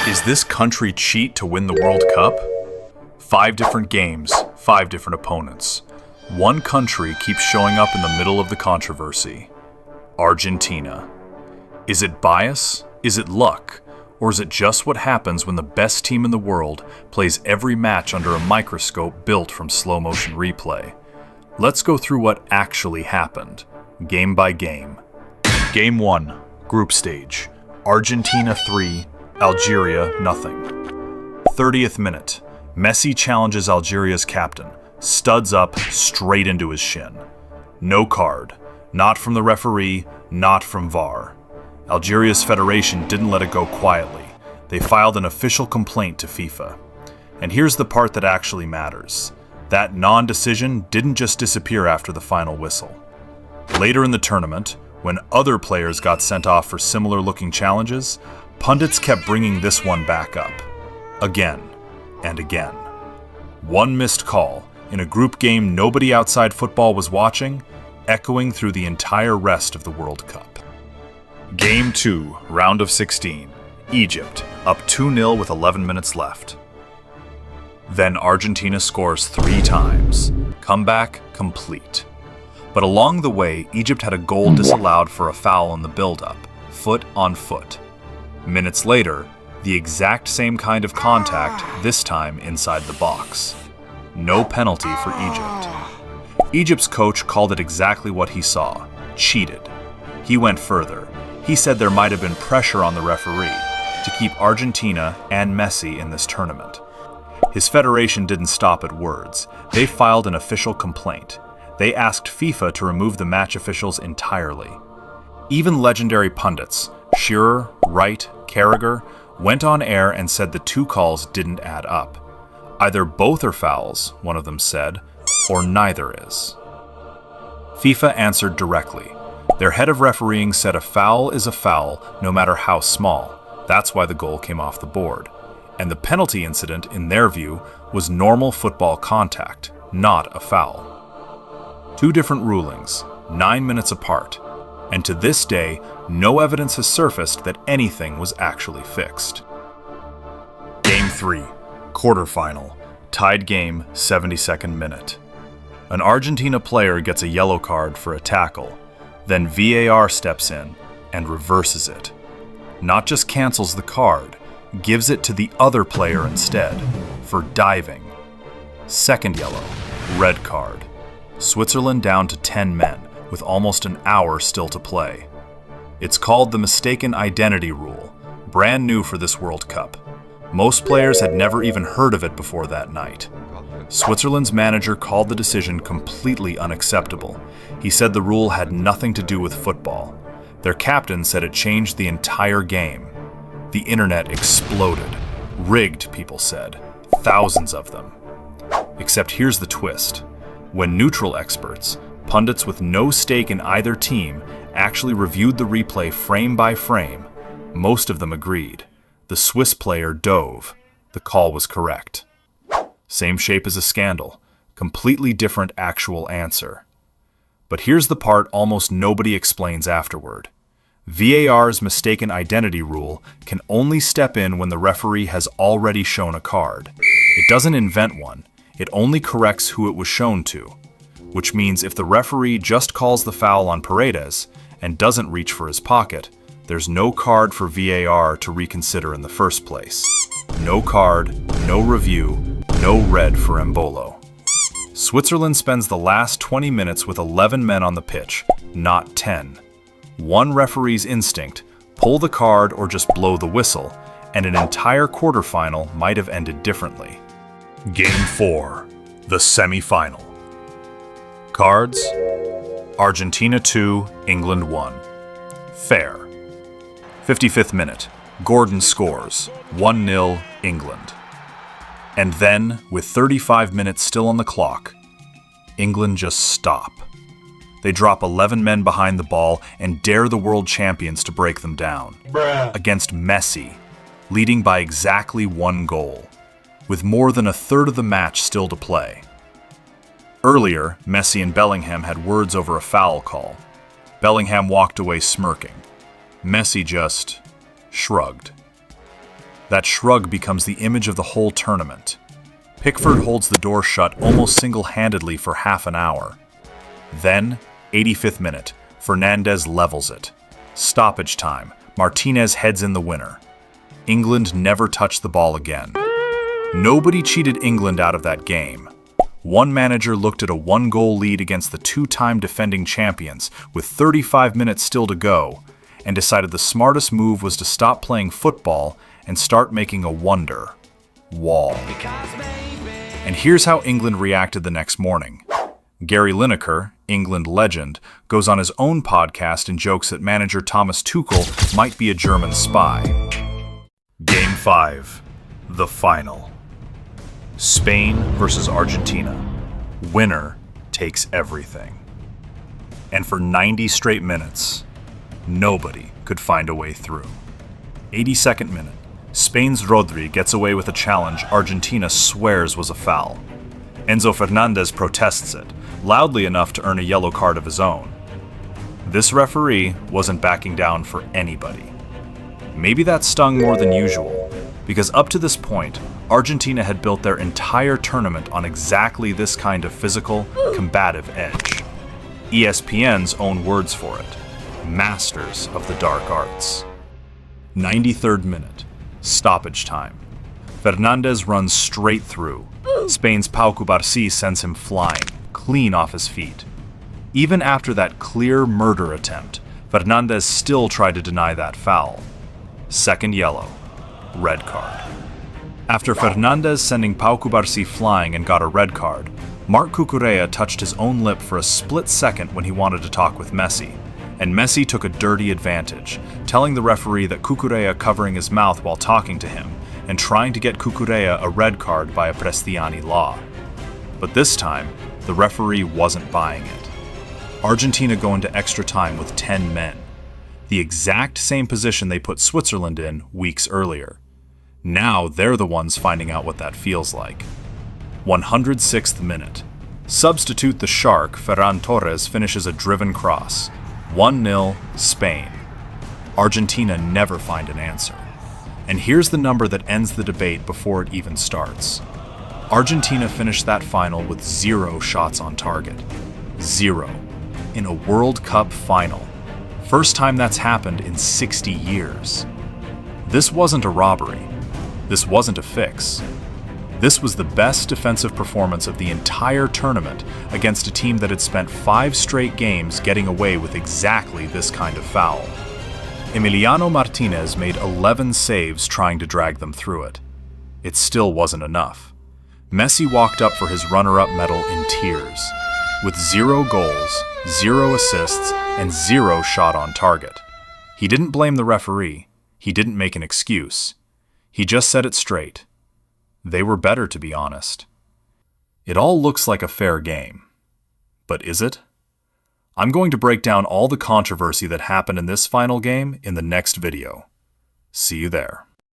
Is this country cheat to win the World Cup? 5 different games, 5 different opponents. One country keeps showing up in the middle of the controversy. Argentina. Is it bias? Is it luck? Or is it just what happens when the best team in the world plays every match under a microscope built from slow-motion replay? Let's go through what actually happened, game by game. Game 1, group stage. Argentina 3, Algeria nothing. 30th minute. Messi challenges Algeria's captain, studs up straight into his shin. No card. Not from the referee, not from VAR. Algeria's federation didn't let it go quietly. They filed an official complaint to FIFA. And here's the part that actually matters. That non-decision didn't just disappear after the final whistle. Later in the tournament, when other players got sent off for similar-looking challenges, pundits kept bringing this one back up. Again and again. One missed call in a group game nobody outside football was watching, echoing through the entire rest of the World Cup. Game 2, round of 16. Egypt, up 2-0 with 11 minutes left. Then Argentina scores 3 times. Comeback complete. But along the way, Egypt had a goal disallowed for a foul in the build-up, foot on foot. Minutes later, the exact same kind of contact, this time inside the box. No penalty for Egypt. Egypt's coach called it exactly what he saw, cheated. He went further. He said there might have been pressure on the referee to keep Argentina and Messi in this tournament. His federation didn't stop at words. They filed an official complaint. They asked FIFA to remove the match officials entirely. Even legendary pundits, Shearer, Wright, Carragher, went on air and said the 2 calls didn't add up. Either both are fouls, one of them said, or neither is. FIFA answered directly. Their head of refereeing said a foul is a foul no matter how small. That's why the goal came off the board. And the penalty incident, in their view, was normal football contact, not a foul. 2 different rulings, 9 minutes apart. And to this day, no evidence has surfaced that anything was actually fixed. Game 3, quarterfinal, tied game, 72nd minute. An Argentina player gets a yellow card for a tackle, then VAR steps in and reverses it. Not just cancels the card, gives it to the other player instead, for diving. Second yellow, red card. Switzerland down to 10 men, with almost an hour still to play. It's called the mistaken identity rule, brand new for this World Cup. Most players had never even heard of it before that night. Switzerland's manager called the decision completely unacceptable. He said the rule had nothing to do with football. Their captain said it changed the entire game. The internet exploded. Rigged, people said. Thousands of them. Except here's the twist. When neutral experts, pundits with no stake in either team, actually reviewed the replay frame by frame, most of them agreed. The Swiss player dove. The call was correct. Same shape as a scandal. Completely different actual answer. But here's the part almost nobody explains afterward. VAR's mistaken identity rule can only step in when the referee has already shown a card. It doesn't invent one. It only corrects who it was shown to. Which means if the referee just calls the foul on Paredes and doesn't reach for his pocket, there's no card for VAR to reconsider in the first place. No card, no review, no red for Embolo. Switzerland spends the last 20 minutes with 11 men on the pitch, not 10. One referee's instinct, pull the card or just blow the whistle, and an entire quarterfinal might have ended differently. Game 4, the semifinal. Cards: Argentina 2, England 1. Fair. 55th minute. Gordon scores. 1-0 England. And then, with 35 minutes still on the clock, England just stop. They drop 11 men behind the ball and dare the world champions to break them down. Against Messi, leading by exactly 1 goal, with more than a third of the match still to play. Earlier, Messi and Bellingham had words over a foul call. Bellingham walked away smirking. Messi just shrugged. That shrug becomes the image of the whole tournament. Pickford holds the door shut almost single-handedly for half an hour. Then, 85th minute, Fernandes levels it. Stoppage time, Martinez heads in the winner. England never touched the ball again. Nobody cheated England out of that game. One manager looked at a one-goal lead against the two-time defending champions with 35 minutes still to go and decided the smartest move was to stop playing football and start making a wonder. Wall. And here's how England reacted the next morning. Gary Lineker, England legend, goes on his own podcast and jokes that manager Thomas Tuchel might be a German spy. Game 5. The final. Spain versus Argentina. Winner takes everything. And for 90 straight minutes, nobody could find a way through. 82nd minute. Spain's Rodri gets away with a challenge Argentina swears was a foul. Enzo Fernandez protests it, loudly enough to earn a yellow card of his own. This referee wasn't backing down for anybody. Maybe that stung more than usual, because up to this point, Argentina had built their entire tournament on exactly this kind of physical, combative edge. ESPN's own words for it: masters of the dark arts. 93rd minute. Stoppage time. Fernandes runs straight through. Spain's Pau Cubarsí sends him flying, clean off his feet. Even after that clear murder attempt, Fernandes still tried to deny that foul. Second yellow. Red card. After Fernandes sending Pau Cubarsí flying and got a red card, Marc Cucurella touched his own lip for a split second when he wanted to talk with Messi, and Messi took a dirty advantage, telling the referee that Cucurella covering his mouth while talking to him and trying to get Cucurella a red card by a Prestiani law. But this time, the referee wasn't buying it. Argentina go into extra time with 10 men, the exact same position they put Switzerland in weeks earlier. Now they're the ones finding out what that feels like. 106th minute. Substitute the shark, Ferran Torres finishes a driven cross. 1-0, Spain. Argentina never find an answer. And here's the number that ends the debate before it even starts. Argentina finished that final with 0 shots on target. 0. In a World Cup final. First time that's happened in 60 years. This wasn't a robbery. This wasn't a fix. This was the best defensive performance of the entire tournament against a team that had spent 5 straight games getting away with exactly this kind of foul. Emiliano Martinez made 11 saves trying to drag them through it. It still wasn't enough. Messi walked up for his runner-up medal in tears, with 0 goals, 0 assists, and 0 shot on target. He didn't blame the referee. He didn't make an excuse. He just said it straight. They were better, to be honest. It all looks like a fair game. But is it? I'm going to break down all the controversy that happened in this final game in the next video. See you there.